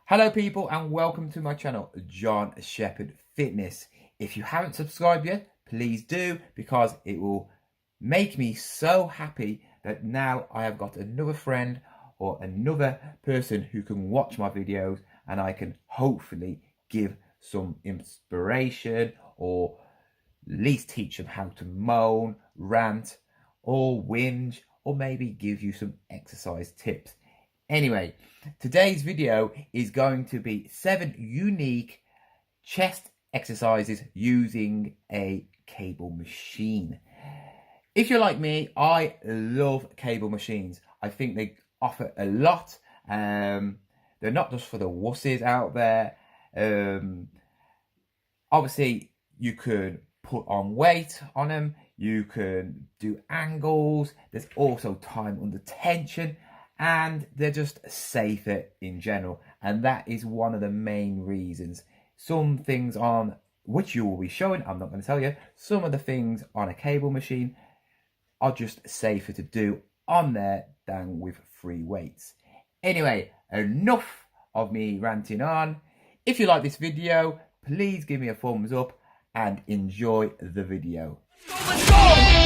Hello people and welcome to my channel, Jon Sheppard Fitness. If you haven't subscribed yet, please do, because it will make me so happy that now I have got another friend or another person who can watch my videos, and I can hopefully give some inspiration or at least teach them how to moan, rant or whinge, or maybe give you some exercise tips. Anyway, today's video is going to be 7 unique chest exercises using a cable machine. If you're like me, I love cable machines. I think they offer a lot. They're not just for the wusses out there. Obviously, you could put on weight on them. You can do angles. There's also time under tension. And they're just safer in general, and that is one of the main reasons. Some things on which you will be showing, I'm not going to tell you, some of the things on a cable machine are just safer to do on there than with free weights. Anyway, enough of me ranting on. If you like this video, please give me a thumbs up and enjoy the video. Let's go!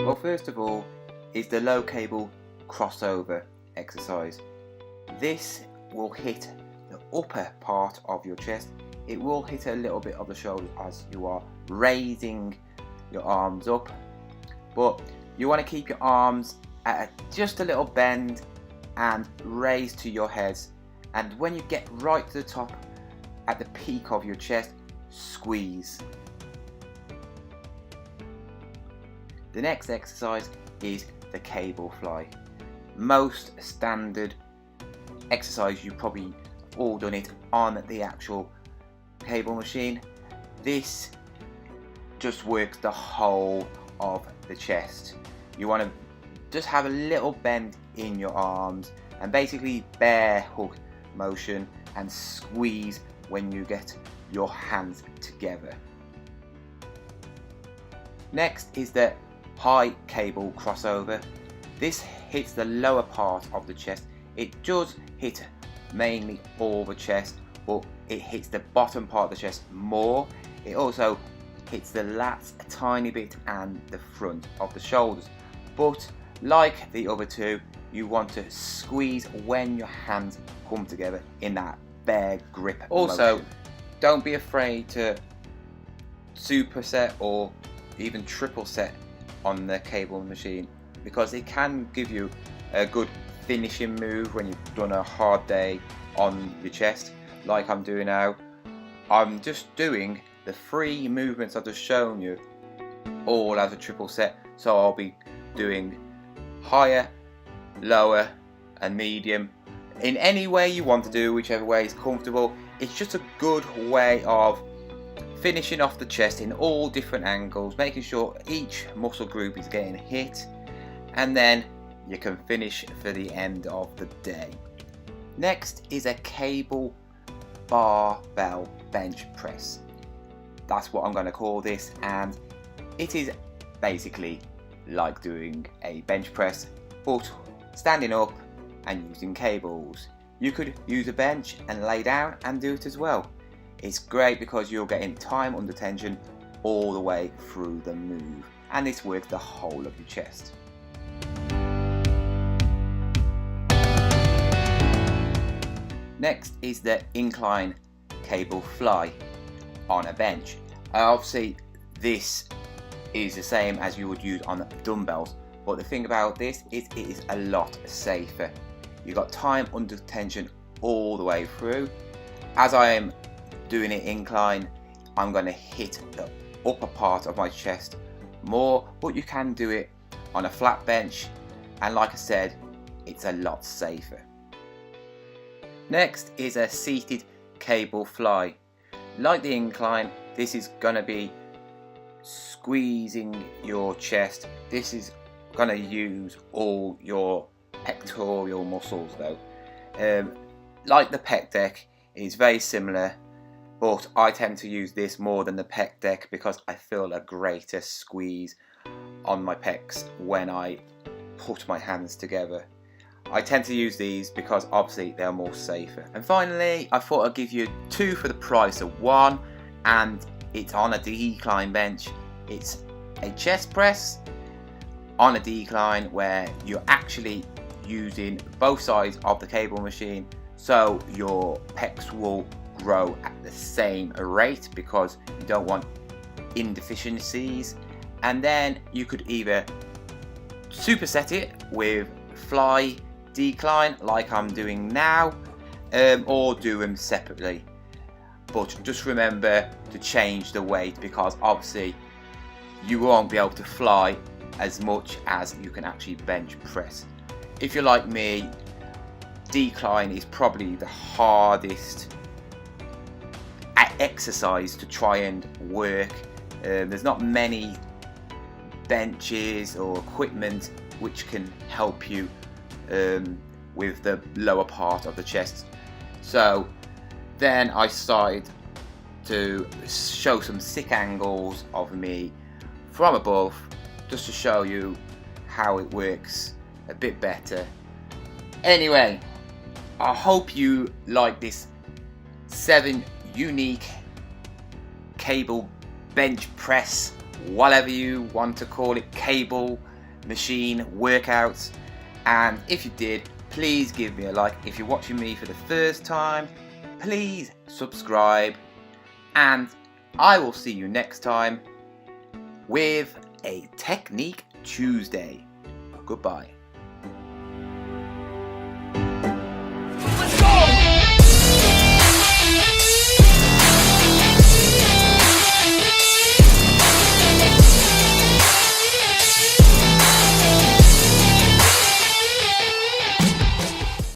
Well, first of all is the low cable crossover exercise. This will hit the upper part of your chest. It will hit a little bit of the shoulder as you are raising your arms up, but you want to keep your arms at just a little bend and raise to your head, and when you get right to the top at the peak of your chest, squeeze. The next exercise is the cable fly. Most standard exercise, you probably all done it on the actual cable machine. This just works the whole of the chest. You want to just have a little bend in your arms and basically bear hug motion and squeeze when you get your hands together. Next is the high cable crossover. This hits the lower part of the chest. It does hit mainly all the chest, but it hits the bottom part of the chest more. It also hits the lats a tiny bit and the front of the shoulders, but like the other two, you want to squeeze when your hands come together in that bear grip also motion. Don't be afraid to superset or even triple set on the cable machine, because it can give you a good finishing move when you've done a hard day on your chest like I'm doing now. I'm just doing the 3 movements I've just shown you all as a triple set, so I'll be doing higher, lower and medium in any way you want to do, whichever way is comfortable. It's just a good way of finishing off the chest in all different angles, making sure each muscle group is getting hit, and then you can finish for the end of the day. Next is a cable barbell bench press. That's what I'm going to call this, and it is basically like doing a bench press but standing up and using cables. You could use a bench and lay down and do it as well. It's great because you're getting time under tension all the way through the move, and this works the whole of your chest. Next is the incline cable fly on a bench. Obviously this is the same as you would use on dumbbells, but the thing about this is it is a lot safer. You've got time under tension all the way through. As I am doing it incline, I'm going to hit the upper part of my chest more, but you can do it on a flat bench, and like I said, it's a lot safer. Next is a seated cable fly. Like the incline, this is going to be squeezing your chest. This is going to use all your pectoral muscles though. Like the pec deck, it's very similar. but I tend to use this more than the pec deck because I feel a greater squeeze on my pecs when I put my hands together. I tend to use these because obviously they're more safer. And finally, I thought I'd give you 2 for the price of 1, and it's on a decline bench. It's a chest press on a decline where you're actually using both sides of the cable machine, so your pecs will grow at the same rate because you don't want inefficiencies. And then you could either superset it with fly decline like I'm doing now, or do them separately. But just remember to change the weight because obviously you won't be able to fly as much as you can actually bench press. If you're like me, decline is probably the hardest exercise to try and work. There's not many benches or equipment which can help you with the lower part of the chest. So then I started to show some sick angles of me from above just to show you how it works a bit better. Anyway, I hope you like this 7 unique cable bench press, whatever you want to call it, cable machine workouts. And if you did, please give me a like. If you're watching me for the first time, please subscribe, and I will see you next time with a Technique Tuesday. Goodbye.